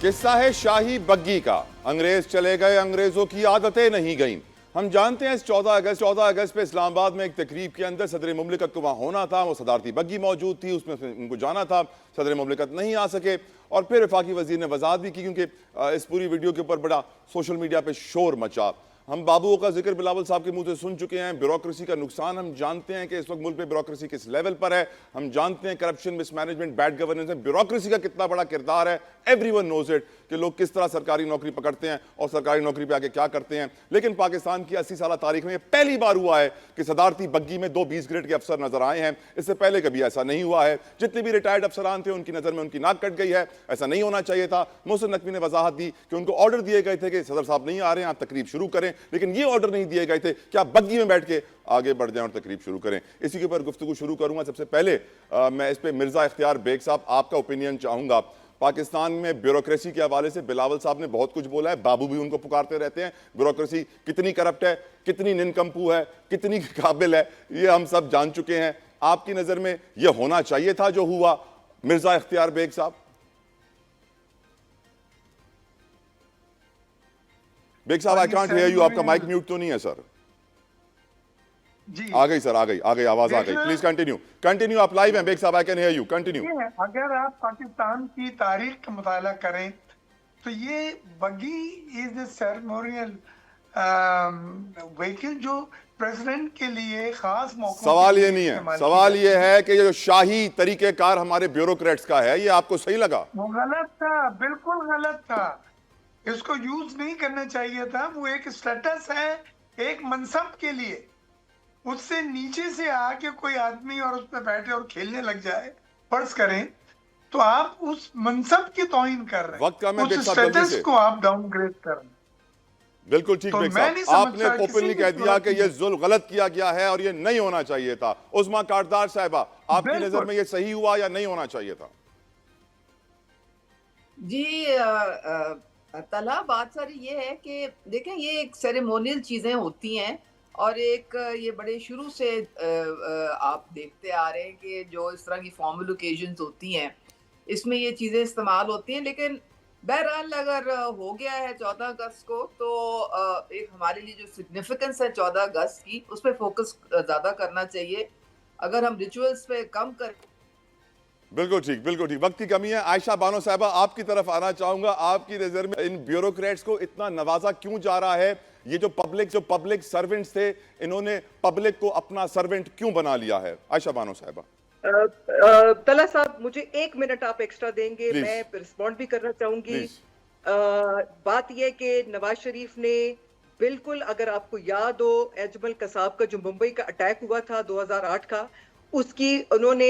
किस्सा है शाही बग्गी का। अंग्रेज चले गए, अंग्रेजों की आदतें नहीं गईं। हम जानते हैं इस 14 अगस्त पे इस्लामाबाद में एक तकरीब के अंदर सदर मुमलिकत को वहां होना था, वो सदारती बग्गी मौजूद थी, उसमें उनको जाना था, सदर मुमलिकत नहीं आ सके। और फिर वफाकी वजीर ने वजाहत भी की, क्योंकि इस पूरी वीडियो के ऊपर बड़ा सोशल मीडिया पे शोर मचा। हम बाबुओं का जिक्र बिलावल साहब के मुंह से सुन चुके हैं। ब्यूरोक्रेसी का नुकसान हम जानते हैं कि इस वक्त मुल्क में ब्यूरोक्रेसी किस लेवल पर है। हम जानते हैं करप्शन, मिसमैनेजमेंट, बैड गवर्नेंस में ब्यूरोक्रेसी का कितना बड़ा किरदार है। एवरीवन नोज इट कि लोग किस तरह सरकारी नौकरी पकड़ते हैं और सरकारी नौकरी पे आके क्या करते हैं। लेकिन पाकिस्तान की 80 साल तारीख में यह पहली बार हुआ है कि सदारती बग्गी में 2 20 ग्रेड के अफसर नजर आए हैं। इससे पहले कभी ऐसा नहीं हुआ है। जितने भी रिटायर्ड अफसरान थे उनकी नजर में उनकी नाक कट गई है। ऐसा नहीं होना चाहिए था। मोहसिन नकवी ने वजाहत दी कि उनको ऑर्डर दिए गए थे कि सदर साहब नहीं आ रहे हैं, आप तकरीब शुरू करें, लेकिन ये ऑर्डर नहीं दिए गए थे कि आप बग्गी में बैठ के आगे बढ़ जाएं और तकरीब शुरू करें। इसी के ऊपर गुफ्तगू शुरू करूंगा। सबसे पहले मैं इस पे मिर्जा इख्तियार बेग साहब आपका ओपिनियन चाहूंगा। पाकिस्तान में ब्यूरोक्रेसी के हवाले से बिलावल साहब ने बहुत कुछ बोला है, बाबू भी उनको पुकारते रहते हैं। ब्यूरोक्रेसी कितनी करप्ट है, कितनी निनकम्पू है, कितनी काबिल है, ये हम सब जान चुके हैं। आपकी नजर में यह होना चाहिए था जो हुआ, मिर्जा इख्तियार बेग साहब? बेग साहब, आई कांट हियर यू। आपका माइक म्यूट तो नहीं है सर? जी आ गई सर, आ गई आवाज आ गई। प्लीज कंटिन्यू आप लाइव हैं बेग साहब, I can hear you, continue. अगर आप पाकिस्तान की तारीख का मुताला करें तो ये बग्गी इज ए सेरेमोनियल व्हीकल जो प्रेसिडेंट के लिए खास मौकों। सवाल ये नहीं है, सवाल ये है कि जो शाही तरीकेकार हमारे ब्यूरोक्रेट्स का है, ये आपको सही लगा? वो गलत था, बिल्कुल गलत था। इसको यूज नहीं करना चाहिए था। वो एक स्टेटस है, एक मनसब के लिए। उससे नीचे से आके कोई आदमी और उस पर बैठे और खेलने लग जाए, फर्ज करें, तो आप उस मनसब की तौहीन कर रहे हैं। वक्त का मैं उस स्टेटस को आप डाउनग्रेड कर रहे हैं। बिल्कुल ठीक बेग साहब, आपने ओपनली कह दिया कि यह जुल्म गलत किया गया है और यह नहीं होना चाहिए था। उस्मा कारदार साहिबा, आपकी नजर में यह सही हुआ या नहीं होना चाहिए था? जी तला बात सारी ये है कि देखें, ये एक सेरेमोनियल चीजें होती हैं और एक ये बड़े शुरू से आप देखते आ रहे हैं कि जो इस तरह की फॉर्मल ओकेजन्स होती हैं इसमें ये चीजें इस्तेमाल होती हैं। लेकिन बहरहाल अगर हो गया है 14 अगस्त को, तो एक हमारे लिए जो सिग्निफिकेंस है 14 अगस्त की, उस पर फोकस ज्यादा करना चाहिए। अगर हम रिचुअल्स पे कम कर बिल्कुल ठीक। वक्त की कमी है। आयशा बानो साहबा, आपकी तरफ आना चाहूंगा। आपकी नजर में इन ब्यूरोक्रेट्स को इतना नवाजा क्यों जा रहा है? ये जो पब्लिक सर्वेंट्स थे, इन्होंने पब्लिक को अपना सर्वेंट क्यों बना लिया है? आयशा बानो साहबा। तला साहब, मुझे 1 मिनट आप एक्स्ट्रा देंगे? Please. मैं रिस्पॉन्ड भी करना चाहूंगी। Please. बात यह कि नवाज शरीफ ने बिल्कुल, अगर आपको याद हो, अजमल कसाब का जो मुंबई का अटैक हुआ था 2008 का, उसकी उन्होंने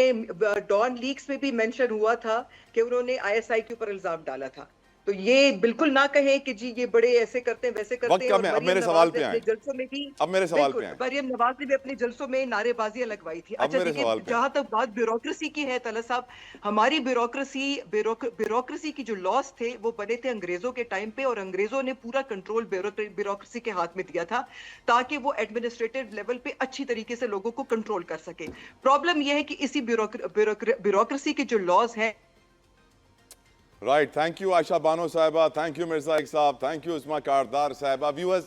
डॉन लीक्स में भी मेंशन हुआ था कि उन्होंने आईएसआई के ऊपर इल्जाम डाला था। तो ये बिल्कुल ना कहें कि जी ये बड़े ऐसे करते हैं वैसे करते हैं। अब मेरे सवाल पे आए। जलसों में भी अब मेरे सवाल पे आए। मरियम नवाज ने भी अपने जलसों में नारेबाजियां लगवाई थी। अच्छा देखिए, जहां तक बात ब्यूरोक्रेसी की है तला साहब, हमारी ब्यूरोक्रेसी की जो लॉस थे वो बने थे अंग्रेजों के टाइम पे, और अंग्रेजों ने पूरा कंट्रोल ब्यूरोक्रेसी के हाथ में दिया था ताकि वो एडमिनिस्ट्रेटिव लेवल पे अच्छी तरीके से लोगों को कंट्रोल कर सके। प्रॉब्लम यह है कि इसी ब्यूरोक्रेसी के जो लॉज हैं। Right, thank you Ayesha Bano साहिबा, थैंक यू मिर्जा साहब, थैंक यू उस्मा कारदार साहिबा। व्यूअर्स,